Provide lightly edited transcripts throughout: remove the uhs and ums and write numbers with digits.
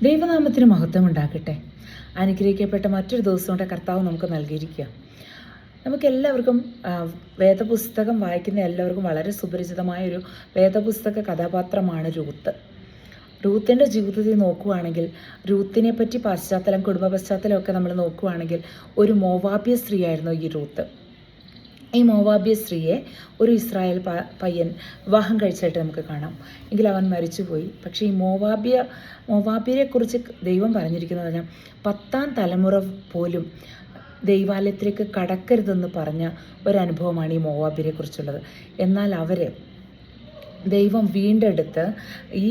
ദൈവനാമത്തിന് മഹത്വം ഉണ്ടാകട്ടെ. അനുഗ്രഹിക്കപ്പെട്ട മറ്റൊരു ദിവസം കൊണ്ട് കർത്താവ് നമുക്ക് നൽകിയിരിക്കുക. നമുക്കെല്ലാവർക്കും വേദപുസ്തകം വായിക്കുന്ന എല്ലാവർക്കും വളരെ സുപരിചിതമായൊരു വേദപുസ്തക കഥാപാത്രമാണ് രൂത്ത്. രൂത്തിൻ്റെ ജീവിതത്തിൽ നോക്കുകയാണെങ്കിൽ, രൂത്തിനെ പറ്റി കുടുംബ പശ്ചാത്തലമൊക്കെ നമ്മൾ നോക്കുകയാണെങ്കിൽ, ഒരു മോവാബ്യ സ്ത്രീയായിരുന്നു ഈ രൂത്ത്. ഈ മോവാബ്യ സ്ത്രീയെ ഒരു ഇസ്രായേൽ പയ്യൻ വിവാഹം കഴിച്ചായിട്ട് നമുക്ക് കാണാം. എങ്കിൽ അവൻ മരിച്ചുപോയി. പക്ഷേ ഈ മോവാബ്യരെക്കുറിച്ച് ദൈവം പറഞ്ഞിരിക്കുന്നത് പറഞ്ഞാൽ 10ാം തലമുറ പോലും ദൈവാലയത്തിലേക്ക് കടക്കരുതെന്ന് പറഞ്ഞ ഒരനുഭവമാണ് ഈ മോവാബ്യരെക്കുറിച്ചുള്ളത്. എന്നാൽ അവരെ ദൈവം വീണ്ടെടുത്ത്, ഈ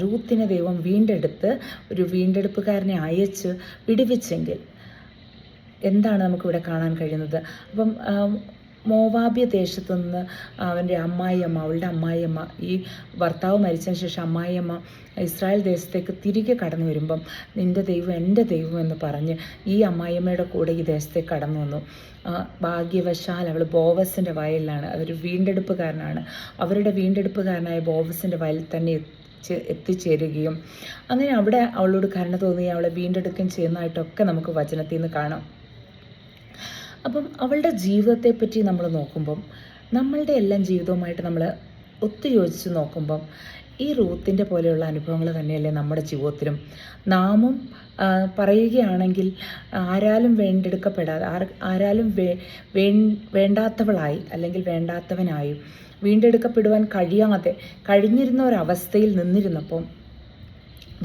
രൂത്തിനെ ദൈവം വീണ്ടെടുത്ത് ഒരു വീണ്ടെടുപ്പുകാരനെ അയച്ച് വിടുവിച്ചെങ്കിൽ എന്താണ് നമുക്കിവിടെ കാണാൻ കഴിയുന്നത്? അപ്പം മോവാബ്യ ദേശത്തു നിന്ന് അവളുടെ അമ്മായിയമ്മ ഈ ഭർത്താവ് മരിച്ചതിന് ശേഷം അമ്മായിയമ്മ ഇസ്രായേൽ ദേശത്തേക്ക് തിരികെ കടന്നു വരുമ്പം, നിൻ്റെ ദൈവം എൻ്റെ ദൈവം എന്ന് പറഞ്ഞ് ഈ അമ്മായിയമ്മയുടെ കൂടെ ഈ ദേശത്തേക്ക് കടന്നു വന്നു. ഭാഗ്യവശാൽ അവൾ ബോവസിൻ്റെ വയലിലാണ്. അതൊരു വീണ്ടെടുപ്പുകാരനാണ്. അവരുടെ വീണ്ടെടുപ്പുകാരനായ ബോവസിൻ്റെ വയലിൽ തന്നെ എത്തിച്ചേരുകയും അങ്ങനെ അവിടെ അവളോട് കരുണ തോന്നുകയും അവളെ വീണ്ടെടുക്കുകയും ചെയ്യുന്നതായിട്ടൊക്കെ നമുക്ക് വചനത്തിൽ നിന്ന് കാണാം. അപ്പം അവളുടെ ജീവിതത്തെപ്പറ്റി നമ്മൾ നോക്കുമ്പം, നമ്മളുടെ എല്ലാം ജീവിതവുമായിട്ട് നമ്മൾ ഒത്തുയോജിച്ച് നോക്കുമ്പം ഈ റൂത്തിൻ്റെ പോലെയുള്ള അനുഭവങ്ങൾ തന്നെയല്ലേ നമ്മുടെ ജീവിതത്തിലും. നാമും പറയുകയാണെങ്കിൽ ആരാലും വീണ്ടെടുക്കപ്പെടാതെ, ആരാലും വേണ്ടാത്തവളായി അല്ലെങ്കിൽ വേണ്ടാത്തവനായി വീണ്ടെടുക്കപ്പെടുവാൻ കഴിഞ്ഞിരുന്ന ഒരവസ്ഥയിൽ നിന്നിരുന്നപ്പം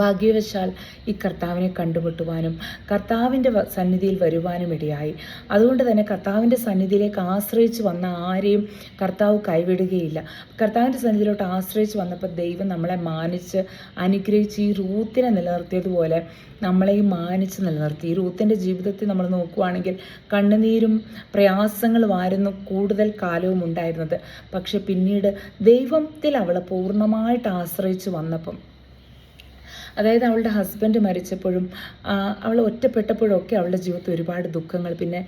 ഭാഗ്യവശാൽ ഈ കർത്താവിനെ കണ്ടുമുട്ടുവാനും കർത്താവിൻ്റെ സന്നിധിയിൽ വരുവാനും ഇടയായി. അതുകൊണ്ട് തന്നെ കർത്താവിൻ്റെ സന്നിധിയിലേക്ക് ആശ്രയിച്ച് വന്ന ആരെയും കർത്താവ് കൈവിടുകയില്ല. കർത്താവിൻ്റെ സന്നിധിയിലോട്ട് ആശ്രയിച്ച് വന്നപ്പോൾ ദൈവം നമ്മളെ മാനിച്ച് അനുഗ്രഹിച്ച് ഈ റൂത്തിനെ നിലനിർത്തിയതുപോലെ നമ്മളെയും മാനിച്ച് നിലനിർത്തി. ഈ റൂത്തിൻ്റെ ജീവിതത്തിൽ നമ്മൾ നോക്കുകയാണെങ്കിൽ കണ്ണുനീരും പ്രയാസങ്ങളുമായിരുന്നു കൂടുതൽ കാലവും ഉണ്ടായിരുന്നത്. പക്ഷെ പിന്നീട് ദൈവത്തിൽ അവളെ പൂർണ്ണമായിട്ട് ആശ്രയിച്ച് വന്നപ്പം, അതായത് അവളുടെ ഹസ്ബൻഡ് മരിച്ചപ്പോഴും അവൾ ഒറ്റപ്പെട്ടപ്പോഴൊക്കെ അവളുടെ ജീവിതത്തിൽ ഒരുപാട് ദുഃഖങ്ങൾ, പിന്നെ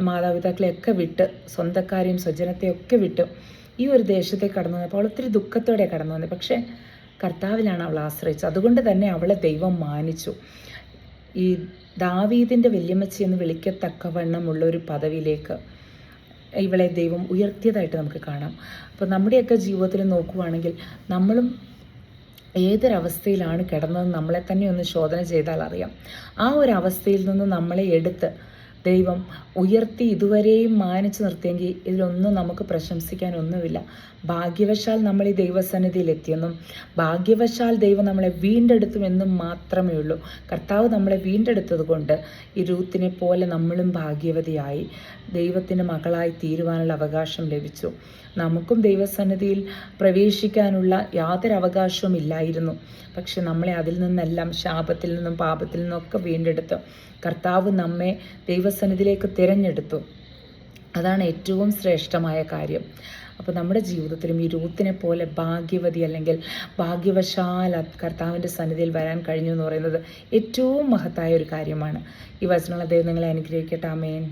മാതാപിതാക്കളെയൊക്കെ വിട്ട് സ്വന്തക്കാരെയും സ്വജനത്തെയൊക്കെ വിട്ട് ഈ ഒരു ദേശത്തേക്ക് കടന്നു വന്നപ്പോൾ അവൾ ഒത്തിരി ദുഃഖത്തോടെ കടന്നു വന്നത്. പക്ഷേ കർത്താവിലാണ് അവൾ ആശ്രയിച്ചത്. അതുകൊണ്ട് തന്നെ അവളെ ദൈവം മാനിച്ചു. ഈ ദാവീദിൻ്റെ വല്യമ്മച്ചി എന്ന് വിളിക്കത്തക്കവണ്ണമുള്ള ഒരു പദവിയിലേക്ക് ഇവളെ ദൈവം ഉയർത്തിയതായിട്ട് നമുക്ക് കാണാം. അപ്പോൾ നമ്മുടെയൊക്കെ ജീവിതത്തിൽ നോക്കുകയാണെങ്കിൽ നമ്മളും ഏതൊരവസ്ഥയിലാണ് കിടന്നതെന്ന് നമ്മളെ തന്നെ ഒന്ന് ശോധന ചെയ്താൽ അറിയാം. ആ ഒരു അവസ്ഥയിൽ നിന്ന് നമ്മളെ എടുത്ത് ദൈവം ഉയർത്തി ഇതുവരെയും മാനിച്ചു നിർത്തിയെങ്കിൽ ഇതിലൊന്നും നമുക്ക് പ്രശംസിക്കാനൊന്നുമില്ല. ഭാഗ്യവശാൽ നമ്മൾ ഈ ദൈവസന്നിധിയിൽ എത്തിയെന്നും ഭാഗ്യവശാൽ ദൈവം നമ്മളെ വീണ്ടെടുത്തുമെന്നും മാത്രമേ ഉള്ളൂ. കർത്താവ് നമ്മളെ വീണ്ടെടുത്തത് കൊണ്ട് ഈ രൂത്തിനെ പോലെ നമ്മളും ഭാഗ്യവതിയായി ദൈവത്തിൻ്റെ മകളായി തീരുവാനുള്ള അവകാശം ലഭിച്ചു. നമുക്കും ദൈവസന്നിധിയിൽ പ്രവേശിക്കാനുള്ള യാതൊരു അവകാശവും ഇല്ലായിരുന്നു. പക്ഷെ നമ്മളെ അതിൽ നിന്നെല്ലാം, ശാപത്തിൽ നിന്നും പാപത്തിൽ നിന്നൊക്കെ വീണ്ടെടുത്തു. കർത്താവ് നമ്മെ ദൈവസന്നിധിയിലേക്ക് തിരഞ്ഞെടുത്തു. അതാണ് ഏറ്റവും ശ്രേഷ്ഠമായ കാര്യം. അപ്പോൾ നമ്മുടെ ജീവിതത്തിലും ഈ രൂത്തിനെ പോലെ ഭാഗ്യവതി അല്ലെങ്കിൽ ഭാഗ്യവശാൽ കർത്താവിൻ്റെ സന്നിധിയിൽ വരാൻ കഴിഞ്ഞു എന്ന് പറയുന്നത് ഏറ്റവും മഹത്തായ ഒരു കാര്യമാണ്. ഈ വചനങ്ങൾ ദൈവം നിങ്ങളെ അനുഗ്രഹിക്കട്ടെ. ആമേൻ.